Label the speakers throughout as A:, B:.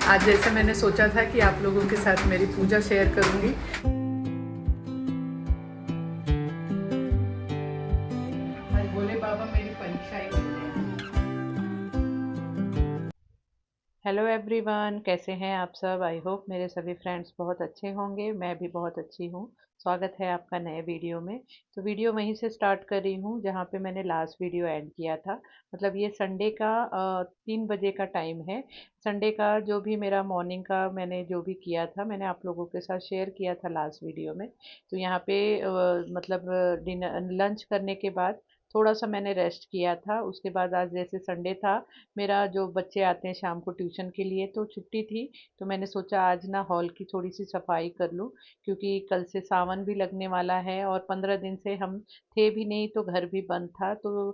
A: आज जैसे मैंने सोचा था कि आप लोगों के साथ मेरी पूजा शेयर करूंगी। आज बोले बाबा मेरी परीक्षा ही ले लें। हेलो एवरीवन, कैसे हैं आप सब। आई होप मेरे सभी फ्रेंड्स बहुत अच्छे होंगे। मैं भी बहुत अच्छी हूँ। स्वागत है आपका नए वीडियो में। तो वीडियो वहीं से स्टार्ट कर रही हूँ जहाँ पे मैंने लास्ट वीडियो एंड किया था। मतलब ये संडे का 3 बजे का टाइम है। संडे का जो भी मेरा मॉर्निंग का मैंने जो भी किया था मैंने आप लोगों के साथ शेयर किया था लास्ट वीडियो में। तो यहाँ पे मतलब डिनर लंच करने के बाद थोड़ा सा मैंने रेस्ट किया था। उसके बाद आज जैसे संडे था, मेरा जो बच्चे आते हैं शाम को ट्यूशन के लिए, तो छुट्टी थी। तो मैंने सोचा आज ना हॉल की थोड़ी सी सफाई कर लूँ, क्योंकि कल से सावन भी लगने वाला है और 15 दिन से हम थे भी नहीं, तो घर भी बंद था। तो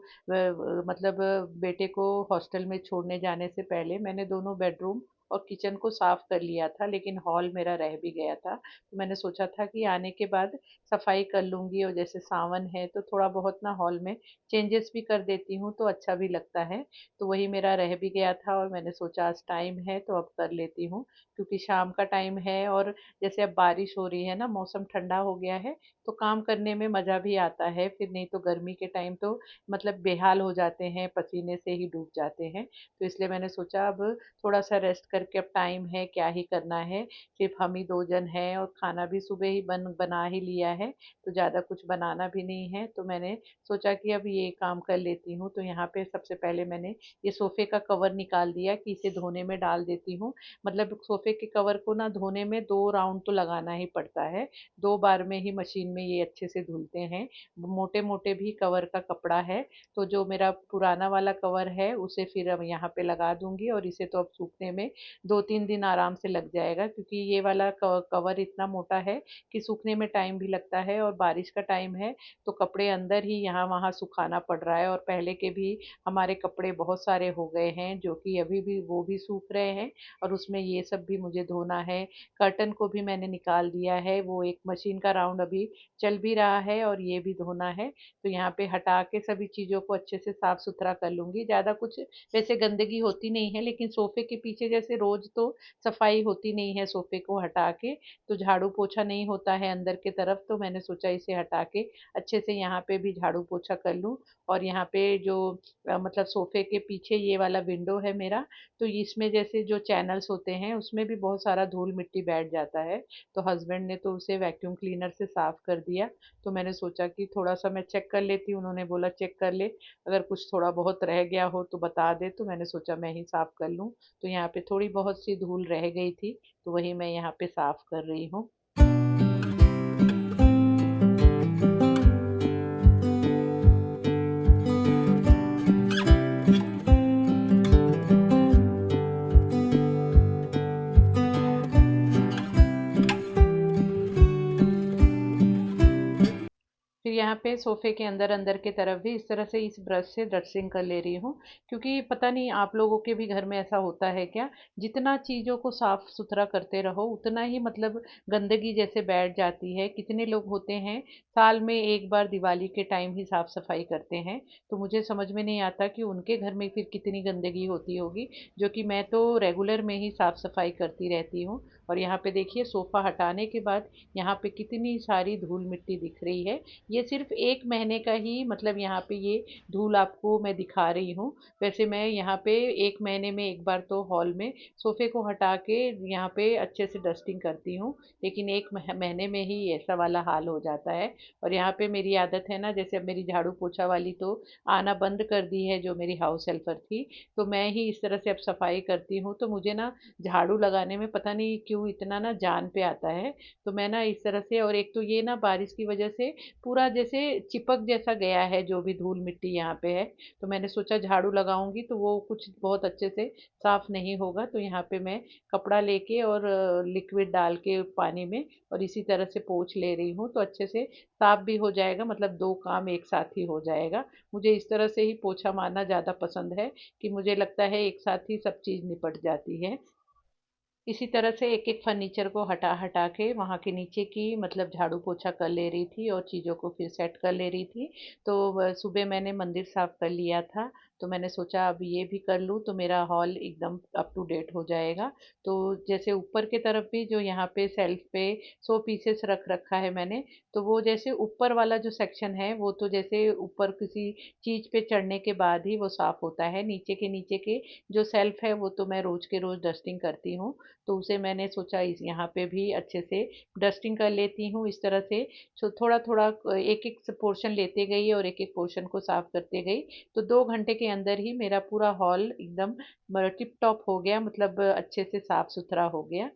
A: मतलब बेटे को हॉस्टल में छोड़ने जाने से पहले मैंने दोनों बेडरूम और किचन को साफ कर लिया था, लेकिन हॉल मेरा रह भी गया था। तो मैंने सोचा था कि आने के बाद सफाई कर लूंगी, और जैसे सावन है तो थोड़ा बहुत ना हॉल में चेंजेस भी कर देती हूँ तो अच्छा भी लगता है। तो वही मेरा रह भी गया था और मैंने सोचा आज टाइम है तो अब कर लेती हूँ, क्योंकि शाम का टाइम है और जैसे अब बारिश हो रही है ना, मौसम ठंडा हो गया है, तो काम करने में मज़ा भी आता है। फिर नहीं तो गर्मी के टाइम तो मतलब बेहाल हो जाते हैं, पसीने से ही डूब जाते हैं। तो इसलिए मैंने सोचा अब थोड़ा सा रेस्ट करके, अब टाइम है, क्या ही करना है। सिर्फ हम ही 2 जन हैं और खाना भी सुबह ही बना ही लिया है, तो ज़्यादा कुछ बनाना भी नहीं है। तो मैंने सोचा कि अब ये काम कर लेती हूँ। तो यहाँ पे सबसे पहले मैंने ये सोफ़े का कवर निकाल दिया कि इसे धोने में डाल देती हूँ। मतलब सोफ़े के कवर को ना धोने में 2 राउंड तो लगाना ही पड़ता है। 2 बार में ही मशीन में ये अच्छे से धुलते हैं। मोटे-मोटे भी कवर का कपड़ा है, तो जो मेरा पुराना वाला कवर है उसे फिर अब यहाँ पे लगा दूँगी, और इसे तो अब सूखने में 2-3 दिन आराम से लग जाएगा, क्योंकि ये वाला क कवर इतना मोटा है कि सूखने में टाइम भी लगता है, और बारिश का टाइम है तो कपड़े अंदर ही यहाँ-वहाँ सुखाना पड़ रहा है। और पहले के भी हमारे कपड़े बहुत सारे हो गए हैं जो कि अभी भी वो भी सूख रहे हैं, और उसमें ये सब भी मुझे धोना है। कर्टन को भी मैंने निकाल दिया है, वो एक मशीन का राउंड अभी चल भी रहा है, और ये भी धोना है। तो यहाँ पे हटा के सभी चीज़ों को अच्छे से साफ सुथरा कर लूँगी। ज़्यादा कुछ वैसे गंदगी होती नहीं है, लेकिन सोफ़े के पीछे जैसे रोज़ तो सफाई होती नहीं है सोफ़े को हटा के, तो झाड़ू पोछा नहीं होता है अंदर की तरफ, तो मैंने सोचा इसे हटा के अच्छे से यहाँ पे भी झाड़ू पोछा कर लूँ। और यहाँ पे जो मतलब सोफ़े के पीछे ये वाला विंडो है मेरा, तो इसमें जैसे जो चैनल्स होते हैं उसमें भी बहुत सारा धूल मिट्टी बैठ जाता है। तो हस्बैंड ने तो उसे वैक्यूम क्लीनर से साफ कर दिया। तो मैंने सोचा कि थोड़ा सा मैं चेक कर लेती हूँ, उन्होंने बोला चेक कर ले, अगर कुछ थोड़ा बहुत रह गया हो तो बता दे। तो मैंने सोचा मैं ही साफ कर लूँ। तो यहाँ पे थोड़ी बहुत सी धूल रह गई थी, तो वही मैं यहाँ पे साफ कर रही हूँ। फिर यहाँ पे सोफ़े के अंदर-अंदर की तरफ भी इस तरह से इस ब्रश से डस्टिंग कर ले रही हूँ, क्योंकि पता नहीं आप लोगों के भी घर में ऐसा होता है क्या? जितना चीज़ों को साफ-सुथरा करते रहो, उतना ही मतलब गंदगी जैसे बैठ जाती है। कितने लोग होते हैं, साल में 1 बार दिवाली के टाइम ही साफ-सफाई करते हैं, तो मुझे समझ में नहीं आता कि उनके घर में फिर कितनी गंदगी होती होगी, जो कि मैं तो रेगुलर में ही साफ-सफाई करती रहती हूँ। और यहाँ पे देखिए सोफ़ा हटाने के बाद यहाँ पे कितनी सारी धूल-मिट्टी दिख रही है। ये सिर्फ 1 महीने का ही मतलब यहाँ पे ये धूल आपको मैं दिखा रही हूँ। वैसे मैं यहाँ पे 1 महीने में 1 बार तो हॉल में सोफ़े को हटा के यहाँ पे अच्छे से डस्टिंग करती हूँ, लेकिन 1 महीने में ही ऐसा वाला हाल हो जाता है। और यहाँ पे मेरी आदत है ना, जैसे अब मेरी झाड़ू पोछा वाली तो आना बंद कर दी है, जो मेरी हाउस हेल्पर थी, तो मैं ही इस तरह से अब सफाई करती हूँ। तो मुझे ना झाड़ू लगाने में पता नहीं क्यों इतना ना जान पे आता है। तो मैं ना इस तरह से, और एक तो ये ना बारिश की वजह से पूरा जैसे चिपक जैसा गया है जो भी धूल मिट्टी यहाँ पे है, तो मैंने सोचा झाड़ू लगाऊंगी तो वो कुछ बहुत अच्छे से साफ नहीं होगा। तो यहाँ पे मैं कपड़ा लेके और लिक्विड डाल के पानी में और इसी तरह से पोंछ ले रही हूँ, तो अच्छे से साफ भी हो जाएगा। मतलब 2 काम एक साथ ही हो जाएगा। मुझे इस तरह से ही पोछा मारना ज़्यादा पसंद है, कि मुझे लगता है एक साथ ही सब चीज़ निपट जाती है। इसी तरह से एक-एक फर्नीचर को हटा-हटा के वहाँ के नीचे की मतलब झाड़ू पोछा कर ले रही थी और चीज़ों को फिर सेट कर ले रही थी। तो सुबह मैंने मंदिर साफ कर लिया था, तो मैंने सोचा अब ये भी कर लूँ तो मेरा हॉल एकदम अप टू डेट हो जाएगा। तो जैसे ऊपर की तरफ भी जो यहाँ पे शेल्फ पे 100 पीसेस रख रखा है मैंने, तो वो जैसे ऊपर वाला जो सेक्शन है वो तो जैसे ऊपर किसी चीज़ पे चढ़ने के बाद ही वो साफ़ होता है। नीचे के जो शेल्फ है वो तो मैं रोज़ के रोज़ डस्टिंग करती हूँ। तो उसे मैंने सोचा इस यहाँ पे भी अच्छे से डस्टिंग कर लेती हूँ इस तरह से। सो थोड़ा-थोड़ा एक-एक पोर्शन लेते गई और एक-एक पोर्शन को साफ़ करते गई। तो 2 घंटे के अंदर ही मेरा पूरा हॉल एकदम टिप टॉप हो गया, मतलब अच्छे से साफ़-सुथरा हो गया।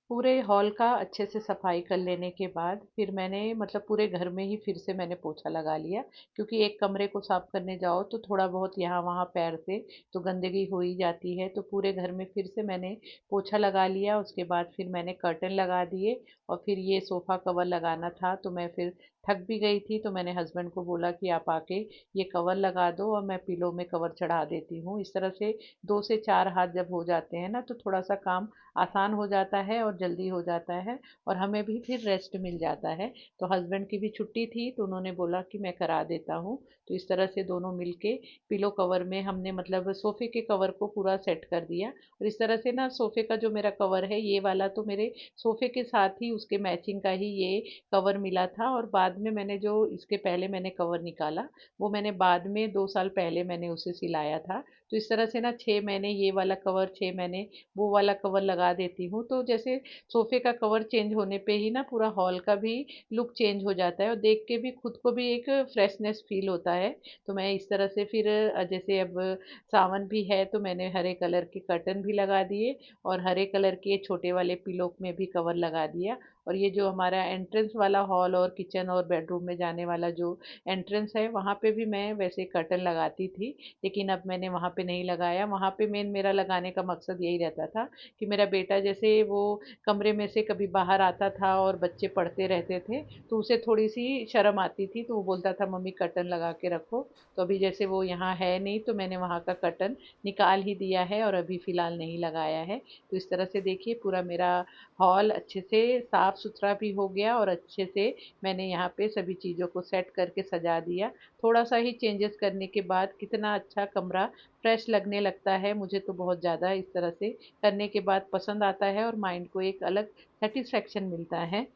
A: पूरे हॉल का अच्छे से सफाई कर लेने के बाद फिर मैंने मतलब पूरे घर में ही फिर से मैंने पोछा लगा लिया, क्योंकि एक कमरे को साफ करने जाओ तो थोड़ा बहुत यहाँ वहाँ पैर से तो गंदगी हो ही जाती है। तो पूरे घर में फिर से मैंने पोछा लगा लिया। उसके बाद फिर मैंने कर्टन लगा दिए और फिर ये सोफ़ा कवर लगाना था, तो मैं फिर थक भी गई थी तो मैंने हस्बैंड को बोला कि आप आके ये कवर लगा दो और मैं पिलो में कवर चढ़ा देती हूँ। इस तरह से 2 से 4 हाथ जब हो जाते हैं ना तो थोड़ा सा काम आसान हो जाता है और जल्दी हो जाता है और हमें भी फिर रेस्ट मिल जाता है। तो हस्बैंड की भी छुट्टी थी तो उन्होंने बोला कि मैं करा देता हूँ। तो इस तरह से दोनों मिलके पिलो कवर में हमने मतलब सोफ़े के कवर को पूरा सेट कर दिया। और इस तरह से ना सोफ़े का जो मेरा कवर है ये वाला तो मेरे सोफ़े के साथ ही उसके मैचिंग का ही ये कवर मिला था। और बाद में मैंने जो इसके पहले मैंने कवर निकाला वो मैंने बाद में 2 साल पहले मैंने उसे सिलाया था। तो इस तरह से ना 6 महीने ये वाला कवर, 6 महीने वो वाला कवर लगा देती हूँ। तो जैसे सोफ़े का कवर चेंज होने पे ही ना पूरा हॉल का भी लुक चेंज हो जाता है और देख के भी खुद को भी एक फ्रेशनेस फ़ील होता है। तो मैं इस तरह से फिर जैसे अब सावन भी है तो मैंने हरे कलर के कर्टन भी लगा दिए और हरे कलर के छोटे वाले पिलो में भी कवर लगा दिया। और ये जो हमारा एंट्रेंस वाला हॉल और किचन और बेडरूम में जाने वाला जो एंट्रेंस है वहाँ पे भी मैं वैसे कर्टन लगाती थी, लेकिन अब मैंने वहाँ पे नहीं लगाया। वहाँ पे मेन मेरा लगाने का मकसद यही रहता था कि मेरा बेटा जैसे वो कमरे में से कभी बाहर आता था और बच्चे पढ़ते रहते थे तो उसे थोड़ी सी शर्म आती थी, तो वो बोलता था मम्मी कर्टन लगा के रखो। तो अभी जैसे वो यहाँ है नहीं तो मैंने वहाँ का कर्टन निकाल ही दिया है और अभी फ़िलहाल नहीं लगाया है। तो इस तरह से देखिए पूरा मेरा हॉल अच्छे से साफ़ सुथरा भी हो गया और अच्छे से मैंने यहाँ पे सभी चीज़ों को सेट करके सजा दिया। थोड़ा सा ही चेंजेस करने के बाद कितना अच्छा कमरा फ्रेश लगने लगता है। मुझे तो बहुत ज़्यादा इस तरह से करने के बाद पसंद आता है और माइंड को एक अलग सेटिस्फेक्शन मिलता है।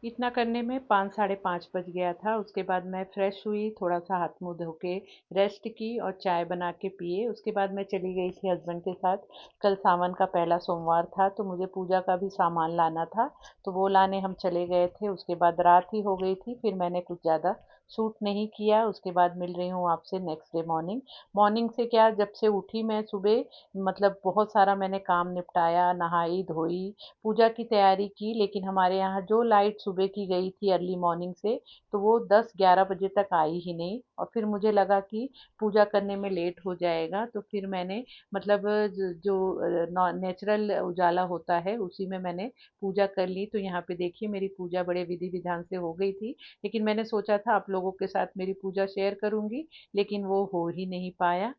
A: इतना करने में 5 साढ़े 5 बज गया था। उसके बाद मैं फ्रेश हुई, थोड़ा-सा हाथ मुँह धो के रेस्ट की और चाय बना के पिए। उसके बाद मैं चली गई थी हस्बैंड के साथ। कल सावन का पहला सोमवार था तो मुझे पूजा का भी सामान लाना था, तो वो लाने हम चले गए थे। उसके बाद रात ही हो गई थी, फिर मैंने कुछ ज़्यादा शूट नहीं किया। उसके बाद मिल रही हूँ आपसे नेक्स्ट डे मॉर्निंग। मॉर्निंग से क्या, जब से उठी मैं सुबह मतलब बहुत सारा मैंने काम निपटाया, नहाई-धोई, पूजा की तैयारी की। लेकिन हमारे यहाँ जो लाइट सुबह की गई थी अर्ली मॉर्निंग से, तो वो 10-11 बजे तक आई ही नहीं और फिर मुझे लगा कि पूजा करने में लेट हो जाएगा। तो फिर मैंने मतलब जो नेचुरल उजाला होता है उसी में मैंने पूजा कर ली। तो यहाँ पे देखिए मेरी पूजा बड़े विधि विधान से हो गई थी। लेकिन मैंने सोचा था आप लोगों के साथ मेरी पूजा शेयर करूंगी, लेकिन वो हो ही नहीं पाया।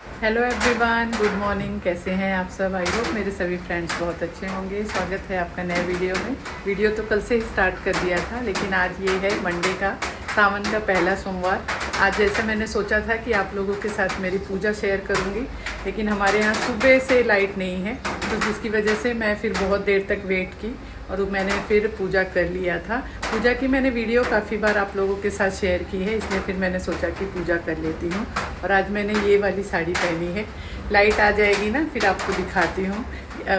A: Hello everyone, good morning. कैसे हैं आप सब? आई होप मेरे सभी फ्रेंड्स बहुत अच्छे होंगे। स्वागत है आपका नए वीडियो में। वीडियो तो कल से ही स्टार्ट कर दिया था, लेकिन आज ये है मंडे का, सावन का पहला सोमवार। आज जैसे मैंने सोचा था कि आप लोगों के साथ मेरी पूजा शेयर करूंगी, लेकिन हमारे यहाँ सुबह से लाइट नहीं है, तो जिसकी वजह से मैं फिर बहुत देर तक वेट की और मैंने फिर पूजा कर लिया था। पूजा की मैंने वीडियो काफ़ी बार आप लोगों के साथ शेयर की है, इसलिए फिर मैंने सोचा कि पूजा कर लेती हूँ। और आज मैंने ये वाली साड़ी पहनी है। लाइट आ जाएगी ना फिर आपको दिखाती हूँ।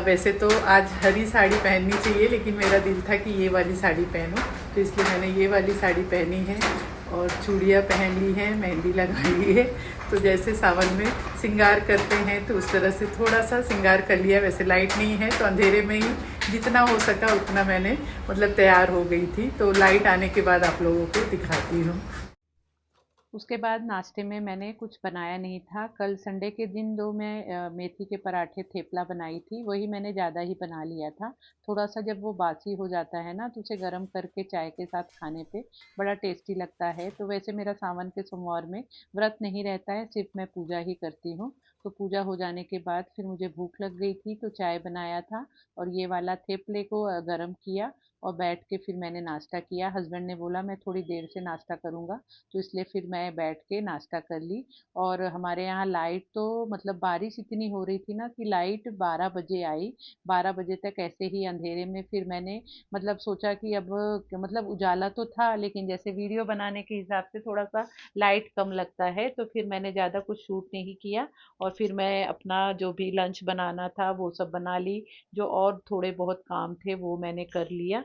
A: वैसे तो आज हरी साड़ी पहननी चाहिए, लेकिन मेरा दिल था कि ये वाली साड़ी पहनूँ, तो इसलिए मैंने ये वाली साड़ी पहनी है और चूड़ियाँ पहन ली हैं, मेहंदी लगाई है। तो जैसे सावन में श्रृंगार करते हैं तो उस तरह से थोड़ा सा श्रृंगार कर लिया। वैसे लाइट नहीं है तो अंधेरे में ही जितना हो सका उतना मैंने मतलब तैयार हो गई थी। तो लाइट आने के बाद आप लोगों को दिखाती हूँ। उसके बाद नाश्ते में मैंने कुछ बनाया नहीं था। कल संडे के दिन जो मैं मेथी के पराठे थेपला बनाई थी, वही मैंने ज़्यादा ही बना लिया था। थोड़ा-सा जब वो बासी हो जाता है ना, तो उसे गरम करके चाय के साथ खाने पे बड़ा टेस्टी लगता है। तो वैसे मेरा सावन के सोमवार में व्रत नहीं रहता है, सिर्फ़ मैं पूजा ही करती हूँ। तो पूजा हो जाने के बाद फिर मुझे भूख लग गई थी, तो चाय बनाया था और ये वाला थेपले को गरम किया और बैठ के फिर मैंने नाश्ता किया। हस्बैंड ने बोला मैं थोड़ी देर से नाश्ता करूँगा, तो इसलिए फिर मैं बैठ के नाश्ता कर ली। और हमारे यहाँ लाइट तो मतलब बारिश इतनी हो रही थी ना कि लाइट 12 बजे आई। 12 बजे तक ऐसे ही अंधेरे में फिर मैंने मतलब सोचा कि अब मतलब उजाला तो था, लेकिन जैसे वीडियो बनाने के हिसाब से थोड़ा सा लाइट कम लगता है, तो फिर मैंने ज़्यादा कुछ शूट नहीं किया। और फिर मैं अपना जो भी लंच बनाना था वो सब बना ली। जो और थोड़े बहुत काम थे वो मैंने कर लिया।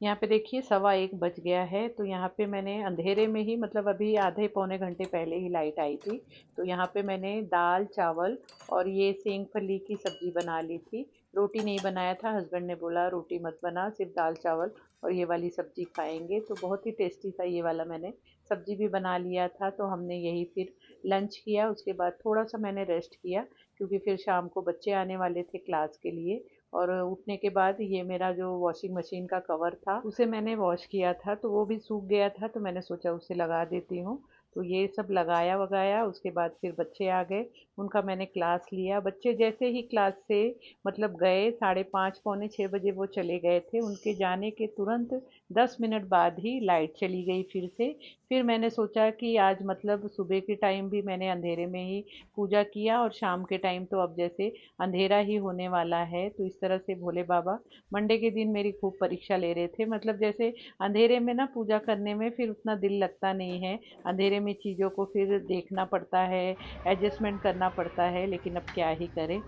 A: यहाँ पे देखिए 1:15 बज गया है, तो यहाँ पे मैंने अंधेरे में ही मतलब अभी आधे पौने घंटे पहले ही लाइट आई थी। तो यहाँ पे मैंने दाल चावल और ये सेंग फली की सब्ज़ी बना ली थी। रोटी नहीं बनाया था, हस्बैंड ने बोला रोटी मत बना, सिर्फ दाल चावल और ये वाली सब्ज़ी खाएंगे। तो बहुत ही टेस्टी था ये वाला, मैंने सब्ज़ी भी बना लिया था। तो हमने यही फिर लंच किया, उसके बाद थोड़ा सा मैंने रेस्ट किया, क्योंकि फिर शाम को बच्चे आने वाले थे क्लास के लिए। और उठने के बाद ये मेरा जो वॉशिंग मशीन का कवर था उसे मैंने वॉश किया था, तो वो भी सूख गया था, तो मैंने सोचा उसे लगा देती हूँ। तो ये सब लगाया वगाया, उसके बाद फिर बच्चे आ गए, उनका मैंने क्लास लिया। बच्चे जैसे ही क्लास से मतलब गए 5:30 पौने 6 बजे वो चले गए थे। उनके जाने के तुरंत 10 मिनट बाद ही लाइट चली गई फिर से। फिर मैंने सोचा कि आज मतलब सुबह के टाइम भी मैंने अंधेरे में ही पूजा किया और शाम के टाइम तो अब जैसे अंधेरा ही होने वाला है, तो इस तरह से भोले बाबा मंडे के दिन मेरी खूब परीक्षा ले रहे थे। मतलब जैसे अंधेरे में ना पूजा करने में फिर उतना दिल लगता नहीं है, अंधेरे में चीज़ों को फिर देखना पड़ता है, एडजस्टमेंट करना पड़ता है, लेकिन अब क्या ही करें।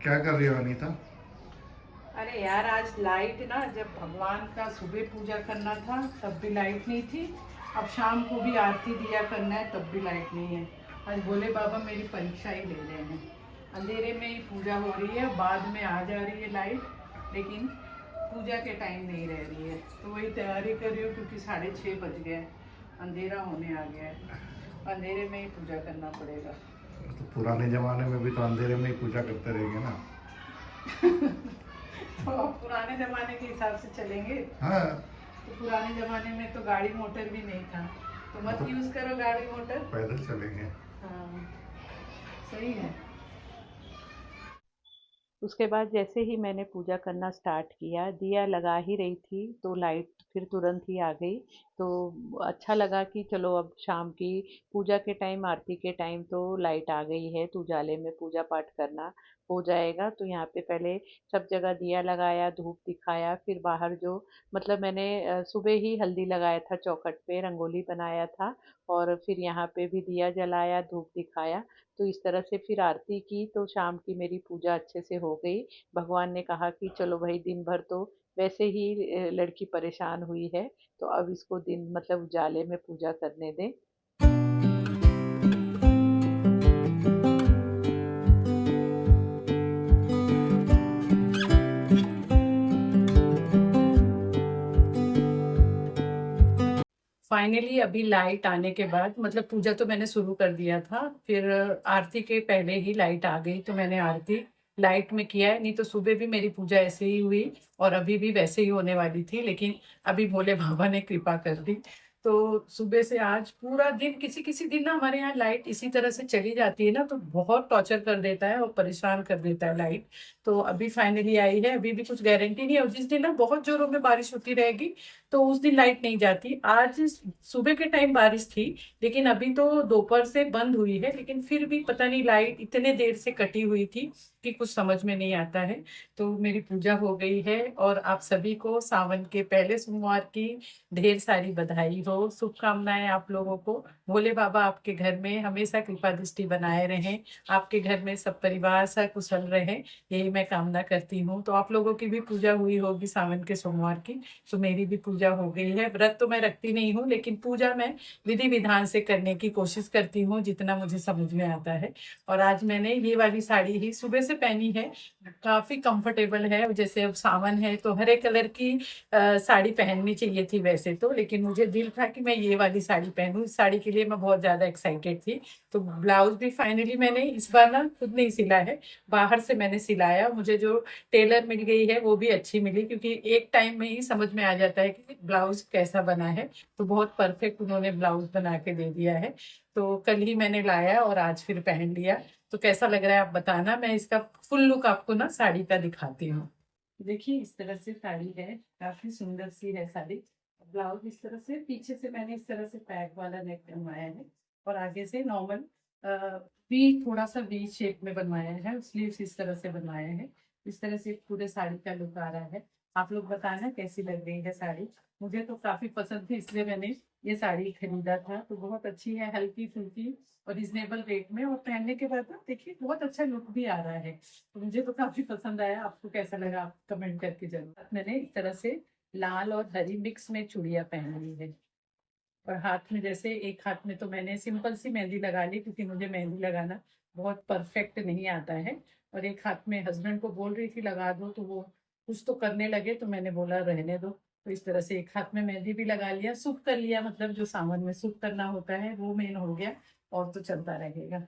B: क्या कर रही हो अनीता?
A: अरे यार, आज लाइट ना, जब भगवान का सुबह पूजा करना था तब भी लाइट नहीं थी, अब शाम को भी आरती दिया करना है तब भी लाइट नहीं है। आज भोले बाबा मेरी परीक्षा ही ले रहे हैं। अंधेरे में ही पूजा हो रही है, बाद में आ जा रही है लाइट, लेकिन पूजा के टाइम नहीं रह रही है। तो वही तैयारी कर रही हूँ, क्योंकि 6:30 बज गए, अंधेरा होने आ गया है। अंधेरे में ही पूजा करना पड़ेगा।
B: तो पुराने जमाने में भी तो अंधेरे में ही पूजा करते रहेंगे ना।
A: तो अब पुराने ज़माने के हिसाब से चलेंगे।
B: हाँ।
A: तो पुराने ज़माने में तो गाड़ी मोटर भी नहीं था, तो मत
B: तो
A: यूज़ करो गाड़ी मोटर।
B: पैदल चलेंगे।
A: हाँ, सही है। उसके बाद जैसे ही मैंने पूजा करना स्टार्ट किया, दिया लगा ही रही थी, तो लाइट फिर तुरंत ही आ गई। तो अच्छा लगा कि चलो अब शाम की पूजा के टाइम, आरती के टाइम तो लाइट आ गई है, तो उजाले में पूजा पाठ करना हो जाएगा। तो यहाँ पे पहले सब जगह दिया लगाया, धूप दिखाया, फिर बाहर जो मतलब मैंने सुबह ही हल्दी लगाया था, चौखट पे रंगोली बनाया था, और फिर यहाँ पे भी दिया जलाया, धूप दिखाया। तो इस तरह से फिर आरती की, तो शाम की मेरी पूजा अच्छे से हो गई। भगवान ने कहा कि चलो भाई, दिन भर तो वैसे ही लड़की परेशान हुई है, तो अब इसको दिन मतलब उजाले में पूजा करने दें। फाइनली अभी लाइट आने के बाद मतलब पूजा तो मैंने शुरू कर दिया था, फिर आरती के पहले ही लाइट आ गई, तो मैंने आरती लाइट में किया है। नहीं तो सुबह भी मेरी पूजा ऐसे ही हुई और अभी भी वैसे ही होने वाली थी, लेकिन अभी भोले बाबा ने कृपा कर दी। तो सुबह से आज पूरा दिन, किसी किसी दिन ना हमारे यहाँ लाइट इसी तरह से चली जाती है ना, तो बहुत टॉर्चर कर देता है और परेशान कर देता है लाइट। तो अभी फाइनली आई है, अभी भी कुछ गारंटी नहीं है, और जिस दिन ना बहुत जोरों में बारिश होती रहेगी
C: तो उस दिन लाइट नहीं जाती। आज सुबह के टाइम बारिश थी, लेकिन अभी तो दोपहर से बंद हुई है, लेकिन फिर भी पता नहीं लाइट इतने देर से कटी हुई थी कि कुछ समझ में नहीं आता है। तो मेरी पूजा हो गई है, और आप सभी को सावन के पहले सोमवार की ढेर सारी बधाई हो, शुभकामनाएं आप लोगों को। भोले बाबा आपके घर में हमेशा कृपा दृष्टि बनाए रहें, आपके घर में सब परिवार सकुशल रहे, यही मैं कामना करती हूँ। तो आप लोगों की भी पूजा हुई होगी सावन के सोमवार की। तो मेरी भी पूजा हो गई है। व्रत तो मैं रखती नहीं हूँ, लेकिन पूजा मैं विधि विधान से करने की कोशिश करती हूँ जितना मुझे समझ में आता है। और आज मैंने ये वाली साड़ी ही सुबह से पहनी है, काफी कंफर्टेबल है। जैसे अब सावन है तो हरे कलर की साड़ी पहननी चाहिए थी वैसे तो, लेकिन मुझे दिल था कि मैं ये वाली साड़ी पहनूं। इस साड़ी के लिए मैं बहुत ज्यादा एक्साइटेड थी। तो ब्लाउज भी फाइनली मैंने इस बार ना खुद नहीं सिला है, बाहर से मैंने सिलाया। मुझे जो टेलर मिल गई है वो भी अच्छी मिली, क्योंकि एक टाइम में ही समझ में आ जाता है कि ब्लाउज कैसा बना है। तो बहुत परफेक्ट उन्होंने ब्लाउज बना के दे दिया है। तो कल ही मैंने लाया और आज फिर पहन लिया। तो कैसा लग रहा है आप बताना। मैं इसका फुल लुक आपको ना साड़ी का दिखाती हूँ। देखिए इस तरह से साड़ी है, काफी सुंदर सी है साड़ी। ब्लाउज इस तरह से, पीछे से मैंने इस तरह से पैक वाला नेक बनवाया है, और आगे से नॉर्मल वी, थोड़ा सा वी शेप में बनवाया है। स्लीव्स इस तरह से बनवाया है। इस तरह से पूरे साड़ी का लुक आ रहा है। आप लोग बताना कैसी लग रही है साड़ी। मुझे तो काफी पसंद थी, इसलिए मैंने ये साड़ी खरीदा था। तो बहुत अच्छी है, हल्की फुल्की और रिजनेबल रेट में, और पहनने के बाद ना देखिए बहुत अच्छा लुक भी आ रहा है। तो मुझे तो काफी पसंद आया। आपको कैसा लगा आप कमेंट करके जरूर। मैंने इस तरह से लाल और हरी मिक्स में चूड़ियां पहन ली है। और हाथ में, जैसे एक हाथ में तो मैंने सिंपल सी मेहंदी लगा ली, क्योंकि मुझे मेहंदी लगाना बहुत परफेक्ट नहीं आता है। और एक हाथ में हस्बैंड को बोल रही थी लगा दो, तो वो कुछ तो करने लगे, तो मैंने बोला रहने दो। तो इस तरह से एक हाथ में मेहंदी भी लगा लिया, शुभ कर लिया। मतलब जो सावन में शुभ करना होता है वो मेन हो गया, और तो चलता रहेगा।